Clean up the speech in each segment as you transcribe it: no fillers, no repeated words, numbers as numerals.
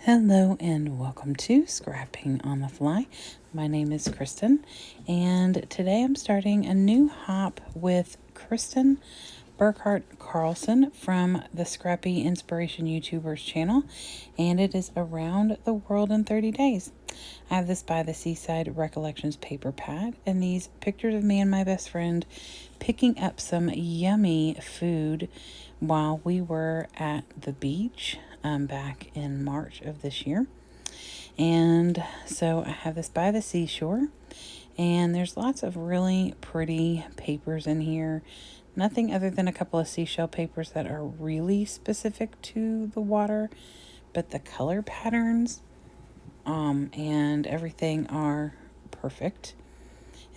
Hello and welcome to Scrapping on the Fly. My name is Kristen, and today I'm starting a new hop with Kristen Burkhart Carlson from the Scrappy Inspiration YouTubers channel, and it is Around the World in 30 Days. I have this By the Seaside Recollections paper pad, and these pictures of me and my best friend picking up some yummy food while we were at the beach back in March of this year. And so I have this By the Seashore, and there's lots of really pretty papers in here. Nothing other than a couple of seashell papers that are really specific to the water, but the color patterns and everything are perfect.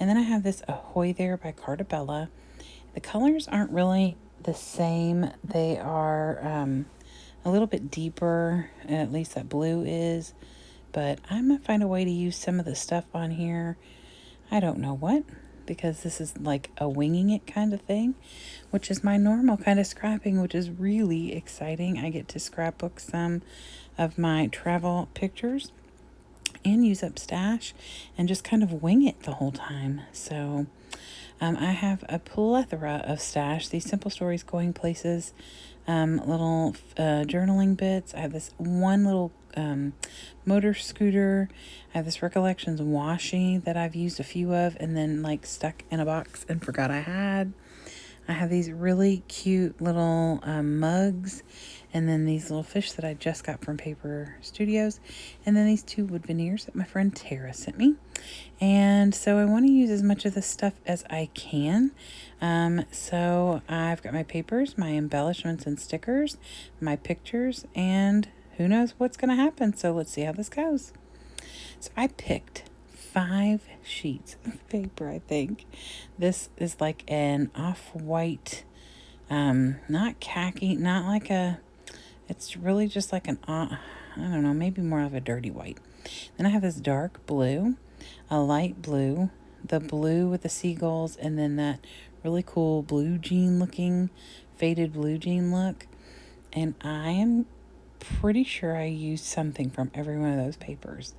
And then I have this Ahoy There by Cartabella. The colors aren't really the same. They are a little bit deeper, at least that blue is. But I'm going to find a way to use some of the stuff on here. I don't know what, because this is like a winging it kind of thing, which is my normal kind of scrapping, which is really exciting. I get to scrapbook some of my travel pictures and use up stash and just kind of wing it the whole time. So I have a plethora of stash, these simple stories going places, little journaling bits. I have this one little motor scooter. I have this Recollections washi that I've used a few of and then like stuck in a box and forgot I had. I have these really cute little mugs, and then these little fish that I just got from Paper Studios, and then these two wood veneers that my friend Tara sent me. And so I want to use as much of this stuff as I can. So I've got my papers, my embellishments and stickers, my pictures, and who knows what's going to happen. So let's see how this goes. So I picked 5 sheets of paper, I think. This is like an off-white, not khaki, not like a, it's really just like an, I don't know, maybe more of a dirty white. Then I have this dark blue, a light blue, the blue with the seagulls, and then that really cool blue jean looking, faded blue jean look. And I am pretty sure I used something from every one of those papers.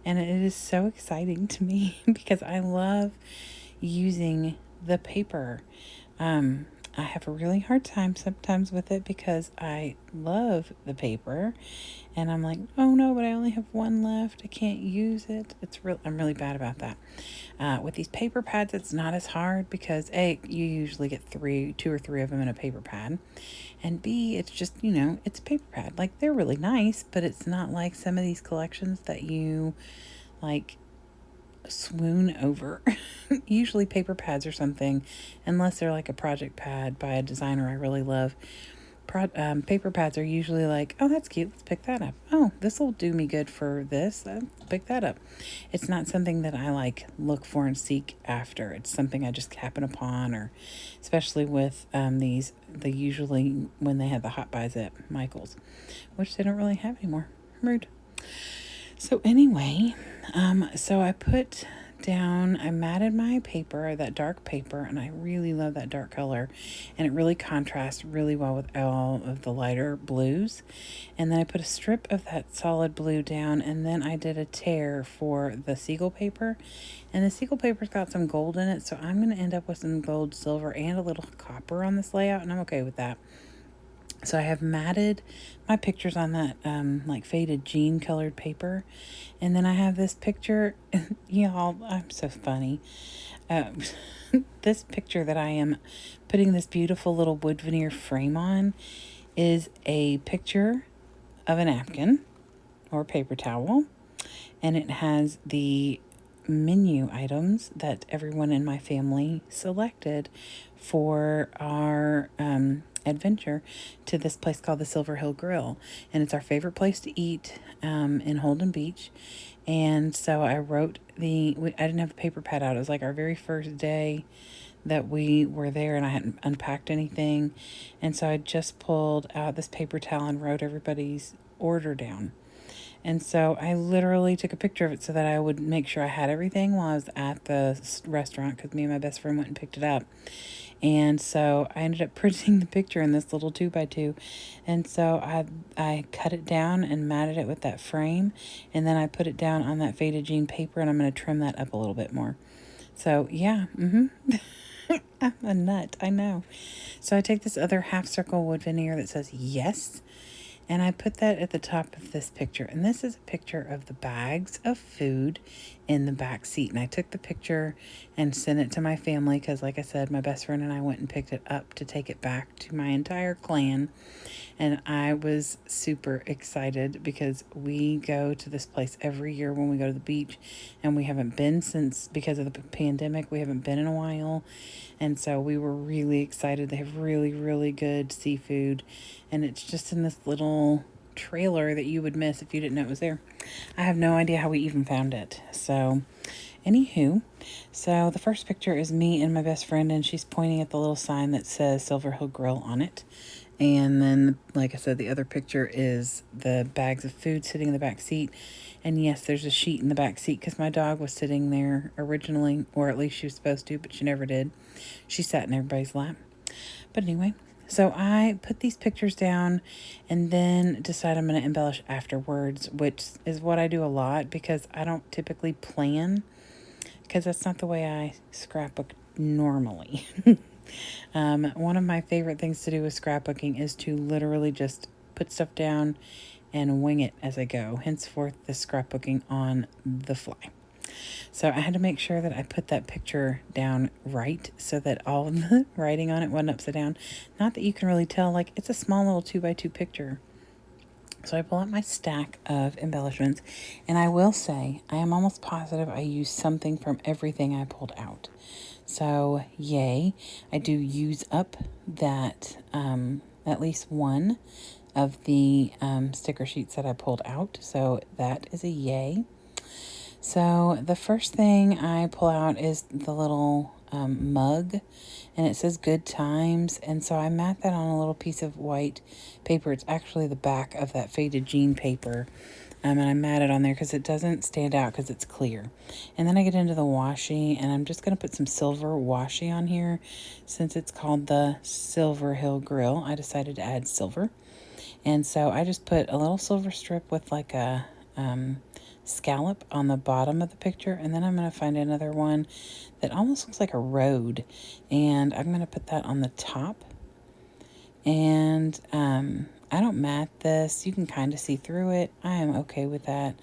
And it is so exciting to me because I love using the paper. I have a really hard time sometimes with it because I love the paper and I'm like, oh no, but I only have one left. I can't use it. I'm really bad about that. With these paper pads, it's not as hard because A, you usually get 2 or 3 of them in a paper pad. And B, it's just, it's a paper pad. Like, they're really nice, but it's not like some of these collections that you like swoon over. Usually paper pads or something, unless they're like a project pad by a designer I really love. Paper pads are usually like, oh, that's cute, let's pick that up. Oh, this will do me good for this, pick that up. It's not something that I like look for and seek after. It's something I just happen upon, or especially with they usually, when they had the hot buys at Michael's, which they don't really have anymore. Rude. So anyway, so I matted my paper, that dark paper, and I really love that dark color, and it really contrasts really well with all of the lighter blues. And then I put a strip of that solid blue down, and then I did a tear for the seagull paper, and the seagull paper's got some gold in it, so I'm going to end up with some gold, silver, and a little copper on this layout, and I'm okay with that. So I have matted my pictures on that like faded jean colored paper. And then I have this picture, y'all, I'm so funny. This picture that I am putting this beautiful little wood veneer frame on is a picture of a napkin or paper towel. And it has the menu items that everyone in my family selected for our adventure to this place called the Silver Hill Grill, and it's our favorite place to eat in Holden Beach. And so I wrote I didn't have a paper pad out. It was like our very first day that we were there, and I hadn't unpacked anything, and so I just pulled out this paper towel and wrote everybody's order down. And so I literally took a picture of it so that I would make sure I had everything while I was at the restaurant, because me and my best friend went and picked it up. And so I ended up printing the picture in this little 2x2. And so I cut it down and matted it with that frame. And then I put it down on that faded jean paper, and I'm going to trim that up a little bit more. So yeah, I'm a nut, I know. So I take this other half circle wood veneer that says yes, and I put that at the top of this picture. And this is a picture of the bags of food in the back seat. And I took the picture and sent it to my family because, like I said, my best friend and I went and picked it up to take it back to my entire clan. And I was super excited because we go to this place every year when we go to the beach. And we haven't been since, because of the pandemic, we haven't been in a while. And so we were really excited. They have really, really good seafood. And it's just in this little trailer that you would miss if you didn't know it was there. I have no idea how we even found it. So, anywho, so the first picture is me and my best friend, and she's pointing at the little sign that says Silver Hill Grill on it. And then, like I said, the other picture is the bags of food sitting in the back seat. And yes, there's a sheet in the back seat because my dog was sitting there originally, or at least she was supposed to, but she never did. She sat in everybody's lap. But anyway, so I put these pictures down and then decide I'm going to embellish afterwards, which is what I do a lot because I don't typically plan, because that's not the way I scrapbook normally. One of my favorite things to do with scrapbooking is to literally just put stuff down and wing it as I go. Henceforth, the scrapbooking on the fly. So I had to make sure that I put that picture down right so that all of the writing on it wasn't upside down. Not that you can really tell, like it's a small little 2x2 picture. So I pull out my stack of embellishments, and I will say I am almost positive I used something from everything I pulled out. So yay, I do use up that at least one of the sticker sheets that I pulled out. So that is a yay. So the first thing I pull out is the little mug, and it says good times. And so I mat that on a little piece of white paper. It's actually the back of that faded jean paper. And I mat it on there because it doesn't stand out because it's clear. And then I get into the washi, and I'm just going to put some silver washi on here. Since it's called the Silver Hill Grill, I decided to add silver. And so I just put a little silver strip with like a scallop on the bottom of the picture, and then I'm going to find another one that almost looks like a road, and I'm going to put that on the top. And I don't mat this. You can kind of see through it. I am okay with that.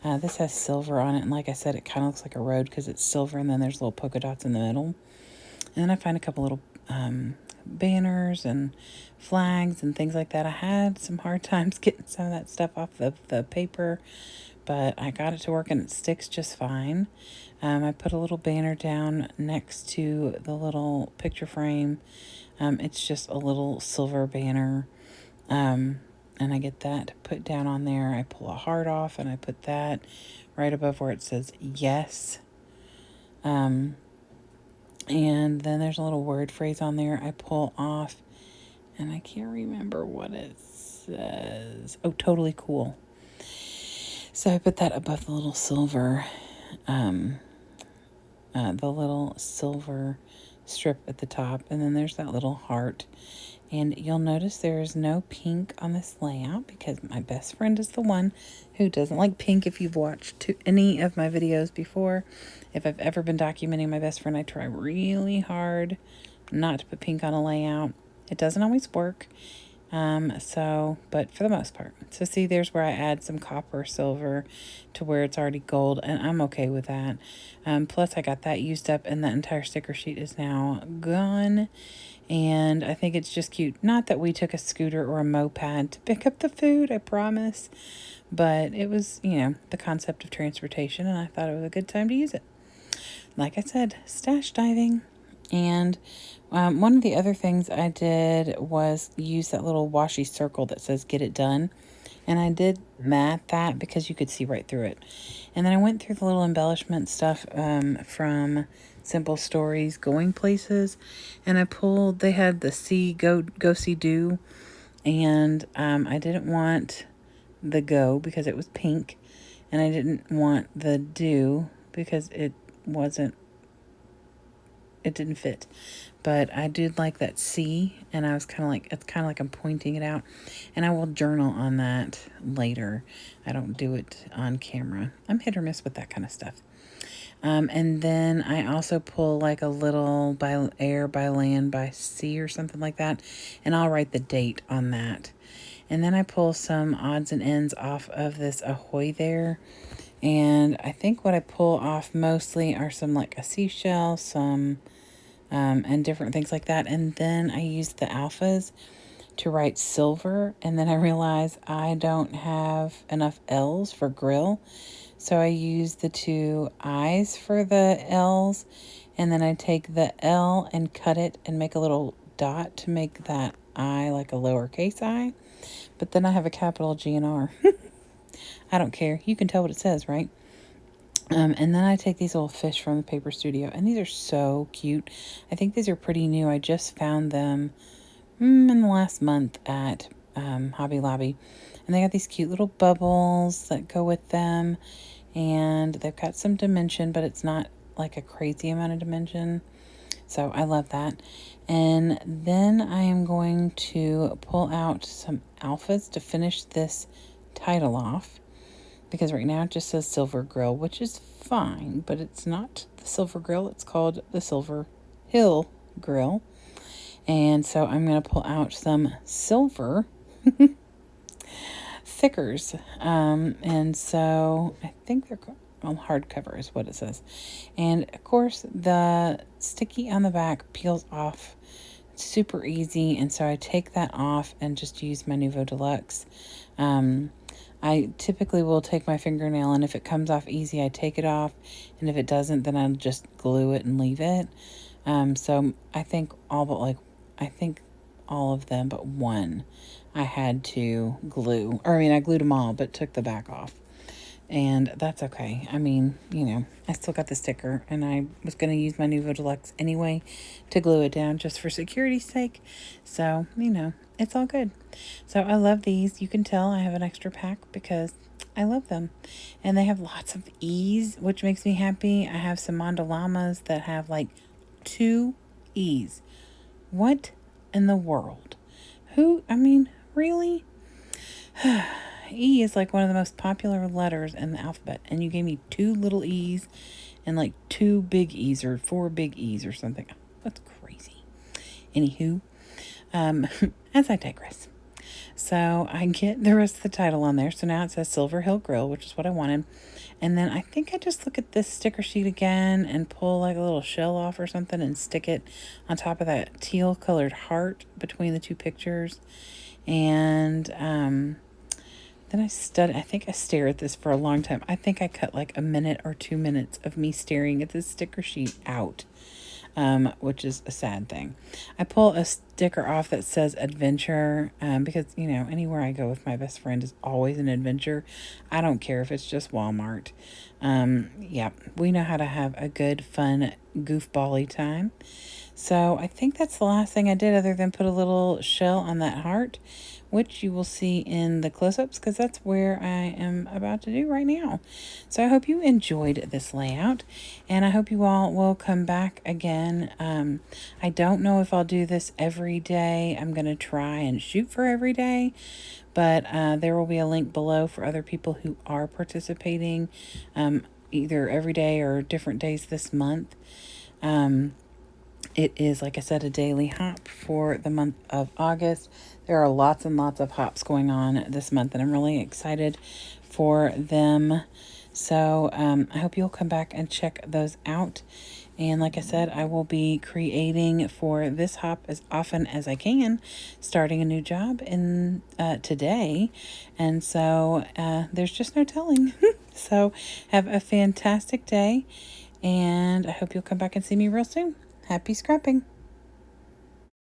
This has silver on it, and like I said, it kind of looks like a road because it's silver, and then there's little polka dots in the middle. And then I find a couple little banners and flags and things like that. I had some hard times getting some of that stuff off the paper, but I got it to work, and it sticks just fine. I put a little banner down next to the little picture frame. It's just a little silver banner. And I get that put down on there. I pull a heart off, and I put that right above where it says yes. And then there's a little word phrase on there I pull off, and I can't remember what it says. Oh, totally cool. So I put that above the little silver, strip at the top, and then there's that little heart. And you'll notice there is no pink on this layout because my best friend is the one who doesn't like pink. If you've watched any of my videos before, if I've ever been documenting my best friend, I try really hard not to put pink on a layout. It doesn't always work. But for the most part. So see, there's where I add some copper, silver to where it's already gold, and I'm okay with that. Plus I got that used up, and that entire sticker sheet is now gone. And I think it's just cute. Not that we took a scooter or a moped to pick up the food, I promise. But it was, the concept of transportation, and I thought it was a good time to use it. Like I said, stash diving. And one of the other things I did was use that little washi circle that says get it done. And I did mat that because you could see right through it. And then I went through the little embellishment stuff from Simple Stories Going Places. And I pulled, they had the go see do. And I didn't want the go because it was pink. And I didn't want the do because it didn't fit. but I did like that C, and I was kind of like, it's kind of like I'm pointing it out, and I will journal on that later. I don't do it on camera. I'm hit or miss with that kind of stuff. And then I also pull like a little by air, by land, by sea or something like that, and I'll write the date on that. And then I pull some odds and ends off of this Ahoy there. And I think what I pull off mostly are some like a seashell, some, and different things like that. And then I use the alphas to write silver. And then I realize I don't have enough L's for grill. So I use the 2 I's for the L's. And then I take the L and cut it and make a little dot to make that I like a lowercase I. But then I have a capital G and R. I don't care. You can tell what it says, right? And then I take these little fish from the paper studio, and these are so cute. I think these are pretty new. I just found them in the last month at Hobby Lobby, and they got these cute little bubbles that go with them, and they've got some dimension, but it's not like a crazy amount of dimension. So I love that. And then I am going to pull out some alphas to finish this title off, because right now it just says Silver Grill, which is fine, but it's not the Silver Grill. It's called the Silver Hill Grill. And so I'm going to pull out some silver stickers. And so I think they're hardcover is what it says. And of course, the sticky on the back peels off super easy. And so I take that off and just use my Nuvo Deluxe. I typically will take my fingernail, and if it comes off easy, I take it off. And if it doesn't, then I'll just glue it and leave it. So I think all of them but one I had to glue. Or, I mean, I glued them all, but took the back off. And that's okay. I mean, you know, I still got the sticker, and I was going to use my Nuvo Deluxe anyway to glue it down just for security's sake. So, you know, it's all good. So I love these. You can tell I have an extra pack because I love them. And they have lots of E's, which makes me happy. I have some Mandalamas that have like 2 E's. What in the world? I mean, really? E is like one of the most popular letters in the alphabet, and you gave me 2 little E's and like 2 big E's or 4 big E's or something. That's crazy. Anywho, as I digress. So I get the rest of the title on there. So now it says Silver Hill Grill, which is what I wanted. And then I think I just look at this sticker sheet again and pull like a little shell off or something and stick it on top of that teal colored heart between the 2 pictures. And then I think I stare at this for a long time. I think I cut like a minute or 2 minutes of me staring at this sticker sheet out, which is a sad thing. I pull a sticker off that says adventure, because, you know, anywhere I go with my best friend is always an adventure. I don't care if it's just Walmart. Yeah, we know how to have a good, fun, goofball-y time. So I think that's the last thing I did other than put a little shell on that heart, which you will see in the close-ups because that's where I am about to do right now. So I hope you enjoyed this layout, and I hope you all will come back again. I don't know if I'll do this every day. I'm going to try and shoot for every day, but there will be a link below for other people who are participating, either every day or different days this month. It is, like I said, a daily hop for the month of August. There are lots and lots of hops going on this month, and I'm really excited for them. So I hope you'll come back and check those out. And like I said, I will be creating for this hop as often as I can, starting a new job in today. And so there's just no telling. So have a fantastic day, and I hope you'll come back and see me real soon. Happy scrapping!